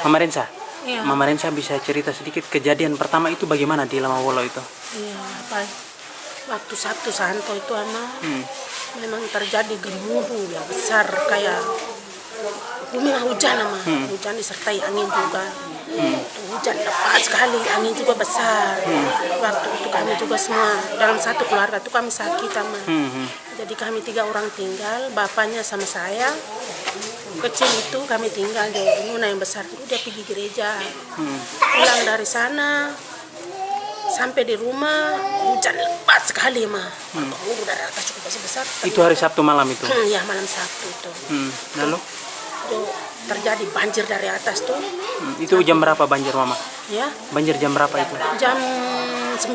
Mama Rensa, Iya. Mama Rensa bisa cerita sedikit kejadian pertama itu bagaimana di Lamawolo itu? Iya, apa waktu Sabtu Santo itu memang terjadi gemuruh yang besar kayak memang hujan hujan disertai angin juga. Hujan lebat sekali, angin juga besar. Waktu itu kami juga semua dalam satu keluarga itu kami sakit Jadi kami 3 orang tinggal, bapaknya sama saya. Kecil itu kami tinggal di Nuna, yang besar itu dia pergi gereja. Pulang dari sana sampai di rumah hujan lebat sekali gemuruh dari atas cukup besar. Itu hari Sabtu malam itu? Ya, malam Sabtu itu. Lalu? Itu terjadi banjir dari atas tuh. Itu jam berapa banjir Mama? Ya, Banjir jam berapa itu? jam 9.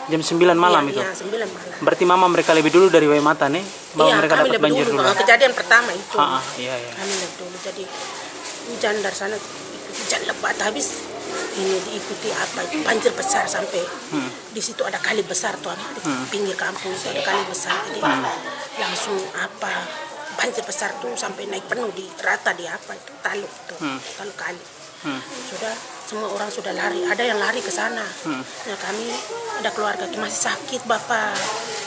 Jam 9 malam Iya, itu? Iya, 9 malam. Berarti Mama mereka lebih dulu dari Waimata nih? Bahwa Iya, mereka kami dapat lebih banjir dulu. dulu? Kejadian pertama itu. Iya. Kami lebih dulu. Jadi hujan dari sana, hujan lebat habis ini diikuti apa itu banjir besar sampai di situ ada kali besar tuh di pinggir kampung itu ada kali besar. Jadi langsung banjir besar tuh sampai naik penuh di rata di taluk tuh taluk kali. Sudah semua orang sudah lari, ada yang lari ke sana. Nah, kami ada keluarga tuh masih sakit Bapak.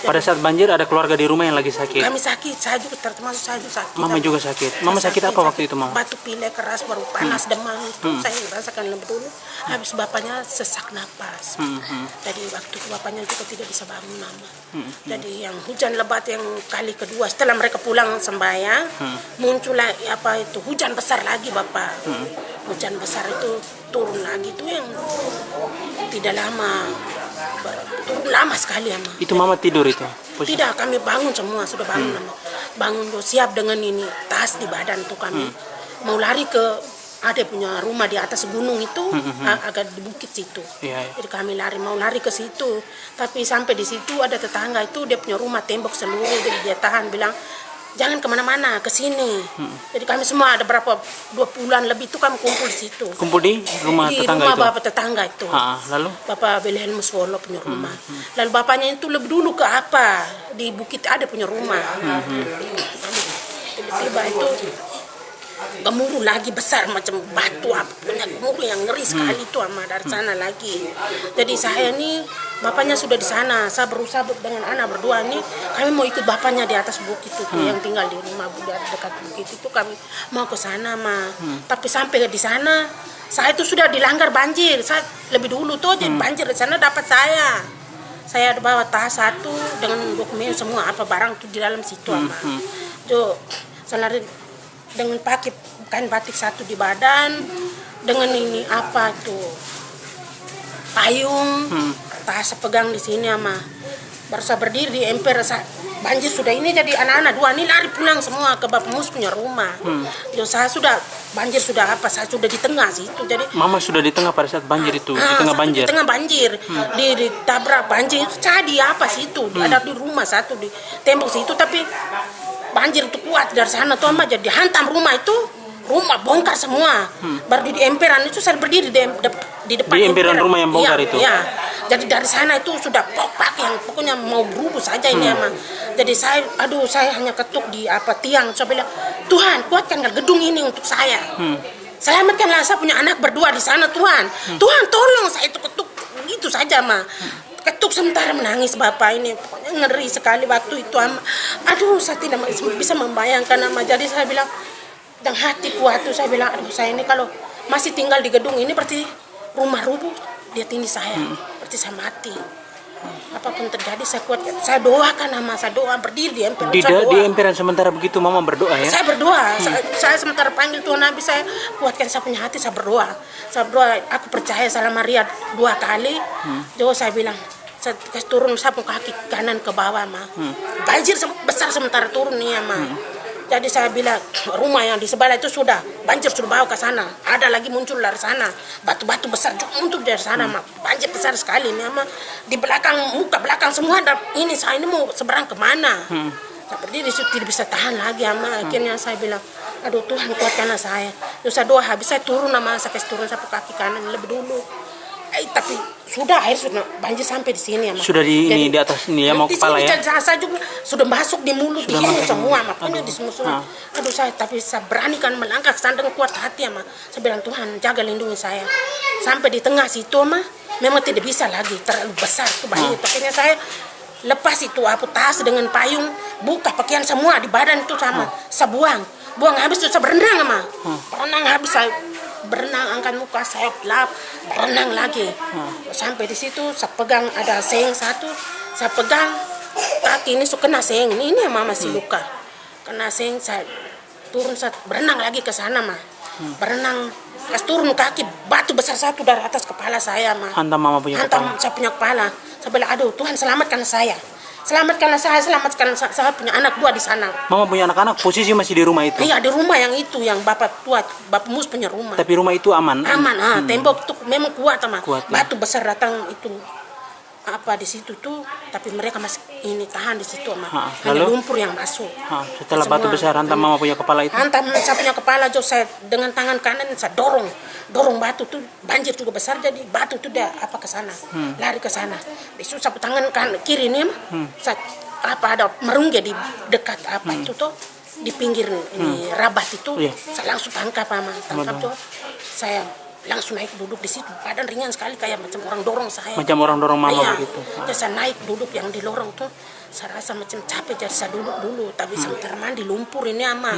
Pada saat banjir ada keluarga di rumah yang lagi sakit? Kami sakit, saya juga termasuk saya juga sakit. Mama juga sakit? Mama sakit apa waktu itu Mama? Batuk pilek keras, baru panas, demam. Saya rasakan lebih dulu. Habis bapaknya sesak napas. Jadi waktu itu bapaknya juga tidak bisa bangun Mama. Jadi yang hujan lebat yang kali kedua setelah mereka pulang sembahyang, muncullah hujan besar lagi Bapak. Hujan besar itu turun lagi tuh yang tidak lama, turun lama sekali Itu Mama tidur itu? Tidak, kami bangun semua, sudah bangun Bangun tuh siap dengan ini tas di badan tuh kami mau lari ke ada punya rumah di atas gunung itu agak di bukit situ. Jadi kami mau lari ke situ, tapi sampai di situ ada tetangga itu dia punya rumah tembok seluruh, jadi dia tahan bilang jangan kemana-mana, ke sini. Jadi kami semua ada 2 bulan lebih itu kami kumpul di situ. Kumpul di rumah tetangga itu? Di rumah bapak tetangga itu. Lalu? Bapak Wilhelmus Wolo punya rumah. Lalu bapaknya itu lebih dulu ke di bukit ada punya rumah. Tiba-tiba itu gemuruh lagi besar macam batu punya gemuruh yang ngeri sekali itu dari sana lagi. Jadi saya nih bapaknya sudah di sana, saya berusaha dengan anak berdua nih kami mau ikut bapaknya di atas bukit itu yang tinggal di rumah dekat bukit itu kami mau ke sana tapi sampai di sana saya itu sudah dilanggar banjir. Saya lebih dulu tuh jadi banjir di sana dapat saya ada bawa tas satu dengan dokumen semua barang tuh di dalam situ tuh saya lari dengan pakai kain batik satu di badan dengan ini payung tas pegang di sini baru saya berdiri di emper banjir sudah ini jadi anak-anak 2 ini lari pulang semua ke Bapak Mus punya rumah. Saya sudah banjir sudah saya sudah di tengah situ. Jadi Mama sudah di tengah pada saat banjir itu? Di tengah banjir? Di tengah banjir, ditabrak banjir itu situ ada di rumah satu di tembok situ, tapi banjir itu kuat dari sana tuh jadi hantam rumah bongkar semua. Baru di emperan itu saya berdiri di depan di emperan rumah yang bongkar itu. Iya. Jadi dari sana itu sudah popak yang pokoknya mau berubuh saja ini Jadi saya hanya ketuk di tiang. Saya bilang, Tuhan kuatkan gedung ini untuk saya. Selamatkanlah saya punya anak berdua di sana Tuhan. Tuhan tolong, saya itu ketuk begitu saja ketuk sementara menangis bapak ini, pokoknya ngeri sekali waktu itu saya tidak bisa membayangkan jadi saya bilang dengan hati kuat tuh saya bilang saya ini kalau masih tinggal di gedung ini berarti rumah rubuh lihat ini saya berarti saya mati. Apapun terjadi saya kuatkan, saya doakan saya doa berdiri di emperan. Di emperan sementara begitu Mama berdoa ya? Saya berdoa, saya sementara panggil Tuhan Nabi, saya kuatkan saya punya hati, saya berdoa, aku percaya Salam Maria 2 kali. Jadi saya bilang saya turun sapu kaki kanan ke bawah banjir besar sementara turun nih Jadi saya bilang rumah yang di sebelah itu sudah banjir sudah bawa ke sana. Ada lagi muncul dari sana batu-batu besar muncul dari sana banjir besar sekali nih di belakang muka belakang semua ada ini. Saya ini mau seberang kemana? Saya berdiri tidak bisa tahan lagi akhirnya saya bilang aduh Tuhan kuatkanlah saya. Terus saya doa habis saya turun saya kasih turun sapu kaki kanan lebih dulu. Tapi sudah air sudah banjir sampai di sini ya, Ma. Sudah di atas ini ya, mau di kepala sini, ya. Saya juga sudah masuk di mulut, di hidung semua, makanya di semua. Aduh, tapi saya berani kan melangkah ke sana dengan kuat hati ya, Ma. Saya bilang, Tuhan jaga lindungi saya. Sampai di tengah situ, Ma, memang tidak bisa lagi, terlalu besar tuh banjir. Akhirnya saya lepas itu tas dengan payung, buka pakaian semua di badan itu sama, saya buang habis itu saya berenang, Ma. Berenang habis saya berenang, angkat muka saya lap, berenang lagi. Sampai di situ saya pegang ada seng satu, saya pegang kaki ini kena seng ini yang Ma masih luka, kena seng. Saya turun, saya berenang lagi ke sana, Ma. Berenang pas turun kaki batu besar satu dari atas kepala saya, Ma. Hantam Mama punya kepala. Saya punya kepala. Saya bilang, aduh Tuhan selamatkan saya. Selamatkan saya punya anak 2 di sana. Mama punya anak-anak, posisi masih di rumah itu? Iya, di rumah yang itu, yang bapak tua, bapak mus punya rumah. Tapi rumah itu aman? Aman, tembok itu memang kuat, Ma. Kuat, ya. Batu besar datang itu di situ tuh, tapi mereka masih tahan di situ, Ma. Hanya lumpur yang masuk. Setelah semua, batu besar hantam Mama punya kepala itu? Hantam saya punya kepala, saya dengan tangan kanan saya dorong batu tuh, banjir juga besar, jadi batu tuh dia ke sana, lari ke sana. Besok saya tangan kiri ini, Ma. Saya ada merungge di dekat itu tuh, di pinggir ini rabat itu, saya langsung tangkap, Ma. Tangkap tuh, saya langsung naik duduk di situ, badan ringan sekali kayak macam orang dorong saya. Macam orang dorong Mama begitu. Jadi saya naik duduk yang di lorong tuh, saya rasa macam capek, jadi saya duduk dulu, tapi sebentar mandi lumpur ini, Ma.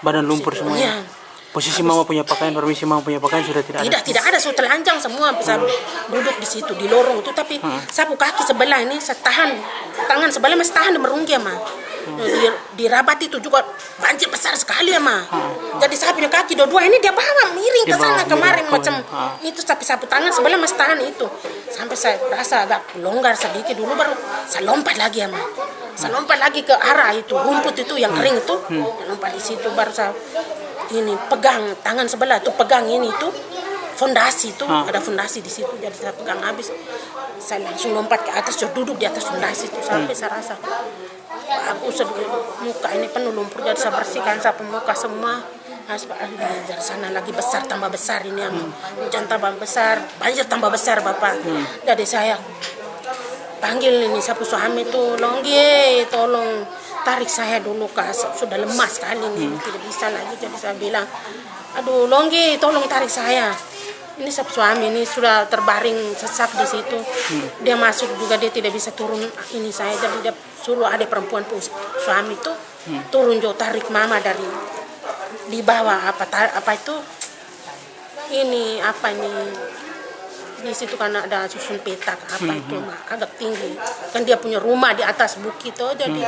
Badan lumpur semuanya. Posisi Mama punya pakaian, permisi Mama punya pakaian sudah tidak ada. Tidak ada, sudah telanjang semua. Bisa duduk di situ di lorong itu, tapi sapu kaki sebelah ini saya tahan, tangan sebelah masih tahan di merunggi, Ma. Di rabat itu juga banjir besar sekali, Ma. Jadi saya punya kaki dua-dua ini dia bawa miring ke sana kemarin macam itu, tapi sapu tangan sebelah masih tahan itu. Sampai saya rasa agak longgar sedikit dulu, baru saya lompat lagi, Ma. Saya lompat lagi ke arah itu rumput itu yang kering itu, lompat di situ, baru saya pegang tangan sebelah itu, pegang ini itu fondasi itu, ada fondasi di situ, jadi saya pegang habis, saya langsung lompat ke atas, duduk di atas fondasi itu. Sampai saya rasa aku muka ini penuh lumpur, jadi saya bersihkan sapu muka semua. Dari sana lagi besar, tambah besar ini, hujan tambah besar, banjir tambah besar, Bapak. Jadi saya panggil ini sapu suami itu, Longgi, tolong tarik saya dulu, Kak, sudah lemas sekali nih, tidak bisa lagi. Jadi saya bilang, aduh Longgi, tolong tarik saya. Ini suami ini sudah terbaring sesak di situ. Dia masuk juga, dia tidak bisa turun ini saya. Jadi dia suruh ada perempuan suami itu turun, tarik Mama dari di bawah apa itu ini di situ, karena ada susun petak itu, agak tinggi kan, dia punya rumah di atas bukit tuh. Jadi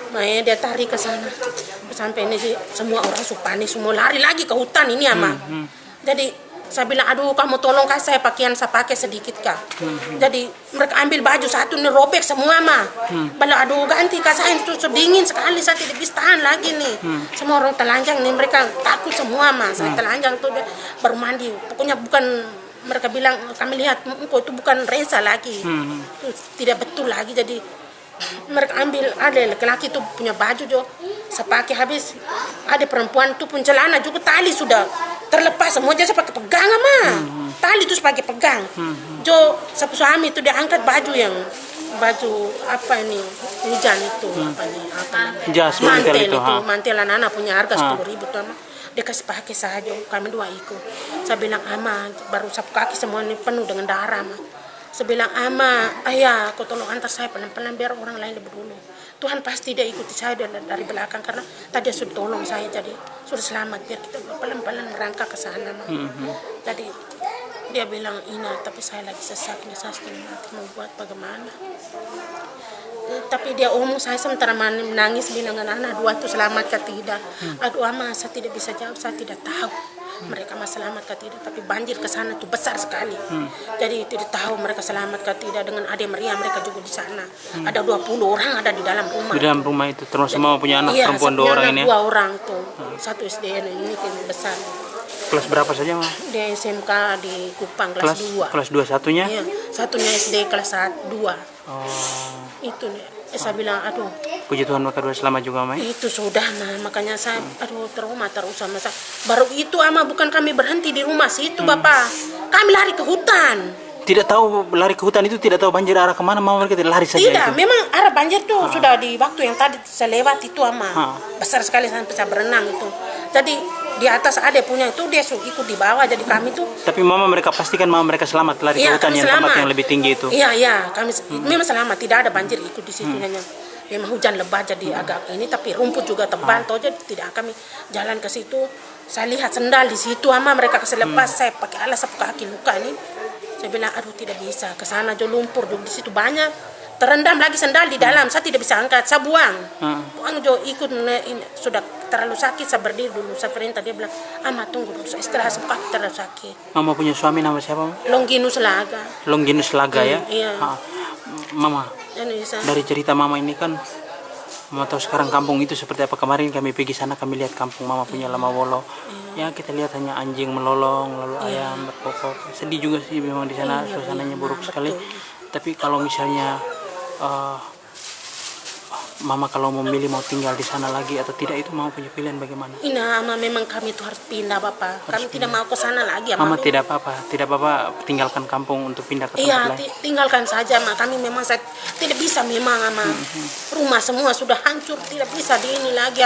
makanya dia tarik ke sana sampai ini semua orang panik, semua lari lagi ke hutan ini, Ma. Jadi saya bilang, aduh kamu tolong kasih saya pakaian, saya pakai sedikit, Kak. Jadi mereka ambil baju satu ini robek semua, Ma. Bilang, aduh ganti kasih saya, itu dingin sekali, saya tidak bisa tahan lagi nih. Semua orang telanjang nih, mereka takut semua, Ma. Saya telanjang tuh baru mandi, pokoknya bukan, mereka bilang kami lihat engkau itu bukan Reza lagi, itu tidak betul lagi. Jadi mereka ambil, ada laki-laki tuh punya baju jo, saya pakai habis, ada perempuan tuh pun celana juga tali sudah terlepas semua, jadi saya pakai pegangan, Ma. Tali itu pakai pegang. Jo sapu suami itu dia angkat baju hujan itu, jas mantel itu, mantel anak punya harga 10.000 tuh, Ma. Dia kasih pakai saja, kami 2 ikut. Saya bilang, Ama, baru sapu kaki semua ini penuh dengan darah, Ma. Saya bilang, Ama, ayah, kau tolong antar saya pelan-pelan biar orang lain lebih dulu. Tuhan pasti dia ikuti saya dari belakang, karena tadi dia sudah tolong saya, jadi sudah selamat, biar kita pelan-pelan merangkak ke sana, Ma. Jadi dia bilang, Ina, tapi saya lagi sesak, saya setengah mati, mau buat bagaimana. Tapi dia saya sementara menangis, bilang, anak 2 itu selamat kah tidak. Aduh, Ama, saya tidak bisa jawab, saya tidak tahu mereka selamat kah tidak, tapi banjir ke sana itu besar sekali. Jadi tidak tahu mereka selamat kah tidak. Dengan adik Maria mereka juga di sana. Ada 20 orang ada di dalam rumah. Di dalam rumah itu termasuk Mama punya anak perempuan 2 orang ini. 2 orang itu. Satu SD ini besar. Kelas berapa saja, Ma? Dia SMK di Kupang kelas 2. Kelas 2 satunya? Iya, satunya SD kelas 2. Itu nih. Saya bilang, aduh. Puji Tuhan mereka 2 selamat juga, Ma. Itu sudah, Ma. Makanya saya, aduh, trauma terus sama saya. Baru itu, Ama, bukan kami berhenti di rumah situ, Bapak. Kami lari ke hutan. Tidak tahu lari ke hutan itu, tidak tahu banjir arah kemana, mama mereka tidak lari saja Tidak, itu. memang arah banjir tuh sudah di waktu yang tadi saya lewat itu besar sekali sampai saya berenang itu. Jadi di atas ada punya itu dia ikut di bawah, jadi kami tuh. Tapi mama mereka pastikan mama mereka selamat lari ke Iya, hutan kami yang tempat selamat. yang lebih tinggi itu. Iya, kami memang selamat, tidak ada banjir ikut di situ hanya. Memang hujan lebat jadi agak ini, tapi rumput juga tebal toh, jadi tidak kami jalan ke situ. Saya lihat sendal di situ mereka kasih lepas, saya pakai alas sapu kaki luka ini. Saya bilang aduh tidak bisa ke sana jo lumpur jo di situ banyak. Terendam lagi sendal di dalam, saya tidak bisa angkat, saya buang. Buang jo ikut ini, sudah terlalu sakit, saya berdiri dulu, saya perintah dia bilang, "Ama tunggu dulu, saya istirahat sapu kaki terlalu sakit." Mama punya suami nama siapa? Longinus Laga. Longinus Laga ya. Iya. Mama, Indonesia. dari cerita mama ini kan mama tahu sekarang kampung itu seperti apa. Kemarin kami pergi sana, kami lihat kampung mama punya Lamawolo. Ya kita lihat hanya anjing melolong, lalu ayam berkokok. Sedih juga sih memang di sana, suasananya buruk sekali. Tapi kalau misalnya mama kalau memilih mau tinggal di sana lagi atau tidak, itu mama punya pilihan bagaimana? Memang kami itu harus pindah Bapak. Kami tidak mau ke sana lagi. Mama tidak apa-apa tinggalkan kampung untuk pindah ke tempat lain. Iya, tinggalkan saja Kami memang tidak bisa memang rumah semua sudah hancur, tidak bisa di ini lagi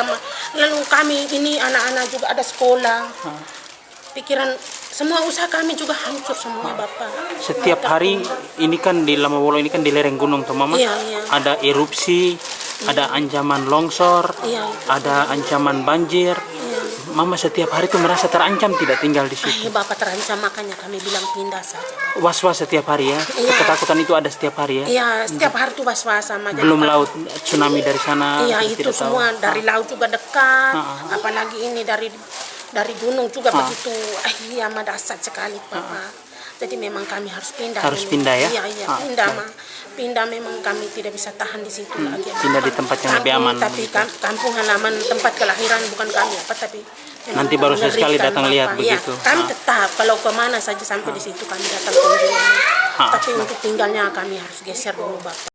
Lalu kami ini anak-anak juga ada sekolah. Pikiran semua usaha kami juga hancur semua Bapak. Setiap hari ini kan di Lamawolo ini kan di lereng gunung tuh Mama. Iya. Ada erupsi, ada ancaman longsor, ada ancaman banjir. Mama setiap hari tuh merasa terancam tidak tinggal di situ. Bapak terancam, makanya kami bilang pindah saja. Was-was setiap hari ya. Ketakutan itu ada setiap hari ya. Iya, setiap hari tuh was-was sama. Belum laut tsunami dari sana. Iya, itu semua dari laut juga dekat. Apalagi ini dari gunung juga begitu. Dahsyat sekali Bapak. Jadi memang kami harus pindah. Harus pindah ya? Iya, pindah Pindah memang kami tidak bisa tahan di situ lagi. Pindah di tempat yang lebih aman. Tapi kampung halaman tempat kelahiran bukan kami tapi nanti baru sekali datang lihat begitu. Kami tetap kalau kemana saja sampai di situ kami datang kunjungan. Tapi untuk tinggalnya kami harus geser dulu Bapak.